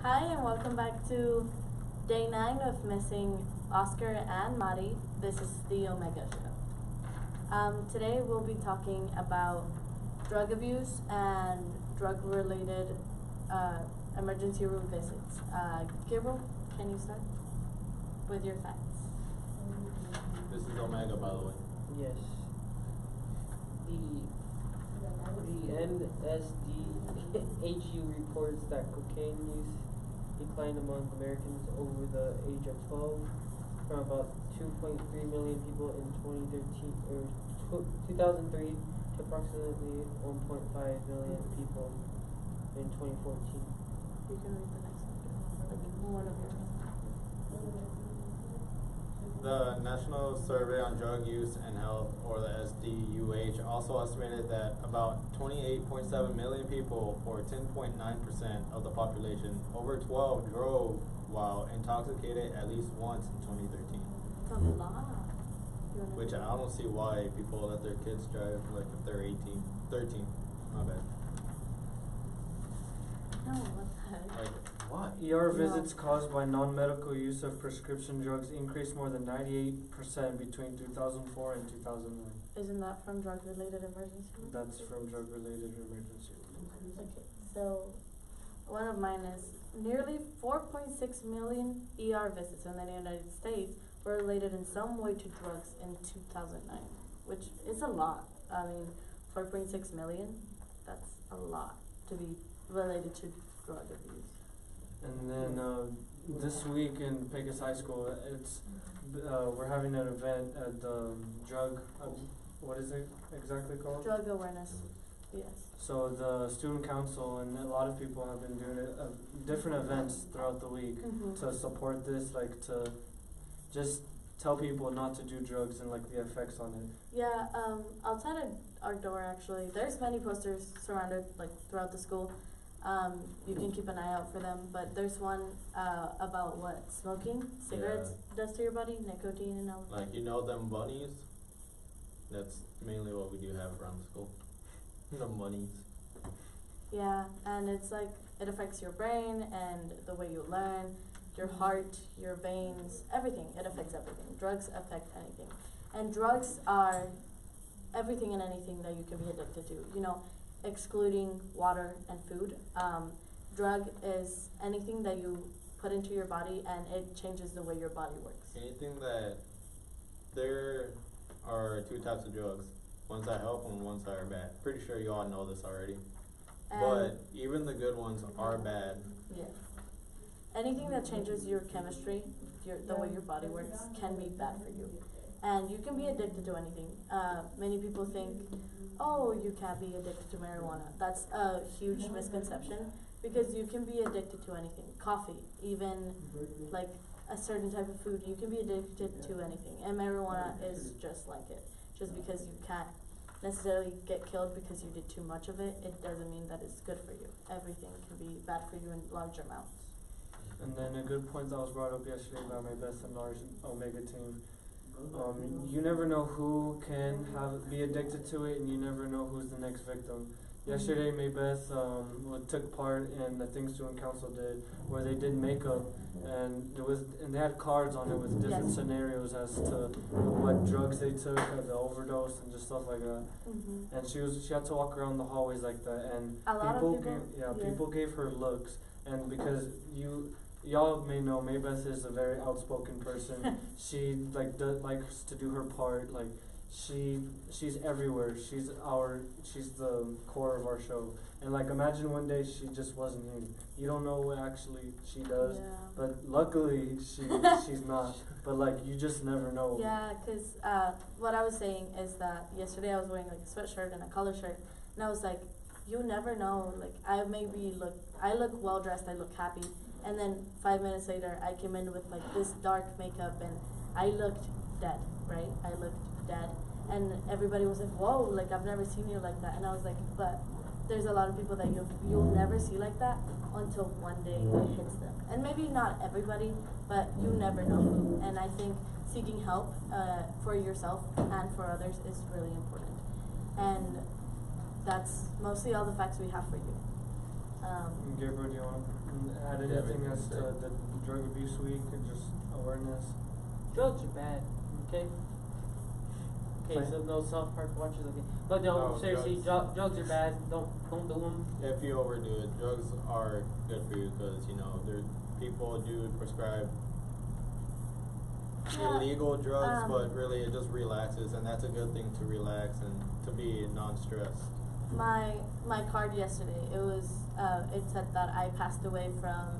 Hi, and welcome back to day 9 of missing Oscar and Mari. This is the O-Megaa show. Today we'll be talking about drug abuse and drug-related emergency room visits. Gabriel, can you start with your facts? This is O-Megaa, by the way. Yes. The NSDHU reports that cocaine use declined among Americans over the age of 12 from about 2.3 million people in 2003 to approximately 1.5 million people in 2014. You can read the next one. One of yours. The National Survey on Drug Use and Health, or the SDUH, also estimated that about 28.7 million people, or 10.9% of the population over 12, drove while intoxicated at least once in 2013. That's a lot. Which I don't see why people let their kids drive, like if they're 13. My bad. No, what the heck? Like, what? ER visits caused by non-medical use of prescription drugs increased more than 98% between 2004 and 2009. Isn't that from drug-related emergency? That's from drug-related emergency. Okay, so one of mine is nearly 4.6 million ER visits in the United States were related in some way to drugs in 2009, which is a lot. I mean, 4.6 million, that's a lot to be related to drug abuse. And then this week in Pecos High School, we're having an event at the what is it exactly called? Drug awareness, yes. So the student council and a lot of people have been doing different events throughout the week to support this, like to just tell people not to do drugs and like the effects on it. Yeah, outside of our door actually, there's many posters surrounded like throughout the school. You can keep an eye out for them, but there's one about what smoking cigarettes does to your body, nicotine and all. Like, you know them bunnies? That's mainly what we do have around the school. The bunnies. Yeah, and it's like it affects your brain and the way you learn, your heart, your veins, everything. It affects everything. Drugs affect anything, and drugs are everything and anything that you can be addicted to. You know, excluding water and food. Drug is anything that you put into your body and it changes the way your body works. Anything that there are two types of drugs. Ones that help and ones that are bad. Pretty sure you all know this already. But even the good ones are bad. Yeah. Anything that changes your chemistry, the way your body works, can be bad for you. And you can be addicted to anything. Many people think, oh, you can't be addicted to marijuana. That's a huge misconception because you can be addicted to anything. Coffee, even like a certain type of food, you can be addicted to anything. And marijuana is just like it. Just because you can't necessarily get killed because you did too much of it, it doesn't mean that it's good for you. Everything can be bad for you in large amounts. And then a good point that was brought up yesterday by my best and large O-Megaa team. You never know who can be addicted to it, and you never know who's the next victim. Yesterday, Maybeth took part in the thing student council did, where they did makeup, and they had cards on it with different scenarios as to what drugs they took, the overdose, and just stuff like that. And she had to walk around the hallways like that, and people gave her looks, and because y'all may know Maybeth is a very outspoken person. She likes to do her part. Like she's everywhere. She's the core of our show. And like imagine one day she just wasn't here. You don't know what actually she does. Yeah. But luckily she's not. But like you just never know. Yeah, because what I was saying is that yesterday I was wearing like a sweatshirt and a collar shirt, and I was like, you never know. Like I look well dressed. I look happy. And then 5 minutes later, I came in with like this dark makeup, and I looked dead, right? I looked dead, and everybody was like, "Whoa! Like I've never seen you like that." And I was like, "But there's a lot of people that you'll never see like that until one day it hits them, and maybe not everybody, but you never know who." And I think seeking help for yourself and for others is really important, and that's mostly all the facts we have for you. Gabriel, do you want to add anything as to the drug abuse week or just awareness? Drugs are bad, okay? Okay, Fine. so those South Park watchers, okay. But no, No, seriously, drugs. drugs are bad. Don't do them. If you overdo it, drugs are good for you because, you know, there people do prescribe Yeah, illegal drugs, but really it just relaxes, and that's a good thing to relax and to be non-stressed. my card yesterday, it said that I passed away from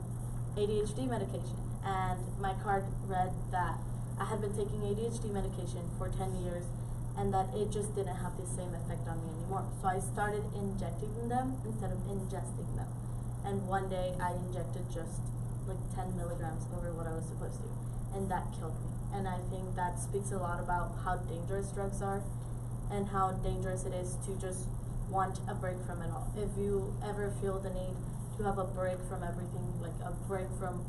ADHD medication, and my card read that I had been taking ADHD medication for 10 years, and that it just didn't have the same effect on me anymore. So I started injecting them instead of ingesting them, and one day I injected just like 10 milligrams over what I was supposed to, and that killed me. And I think that speaks a lot about how dangerous drugs are, and how dangerous it is to just want a break from it all. If you ever feel the need to have a break from everything, like a break from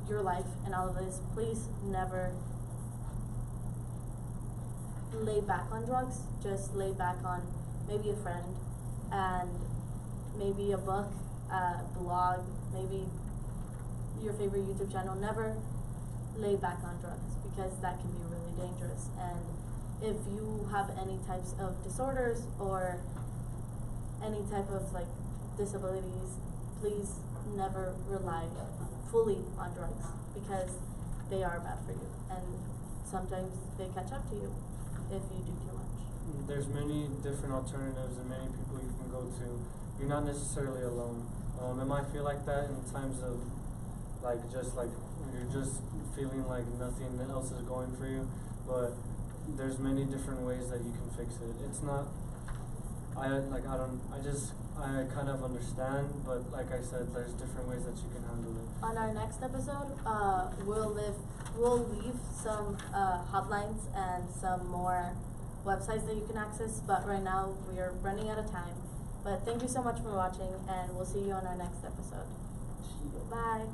your life and all of this, please never lay back on drugs. Just lay back on maybe a friend and maybe a book, blog, maybe your favorite YouTube channel. Never lay back on drugs, because that can be really dangerous. And if you have any types of disorders or any type of like disabilities, please never rely fully on drugs, because they are bad for you, and sometimes they catch up to you if you do too much. There's many different alternatives and many people you can go to. You're not necessarily alone. It might feel like that in times of like you're just feeling like nothing else is going for you, but there's many different ways that you can fix it. It's not, I kind of understand, but like I said, there's different ways that you can handle it. On our next episode, we'll leave some hotlines and some more websites that you can access, but right now we are running out of time. But thank you so much for watching, and we'll see you on our next episode. Bye.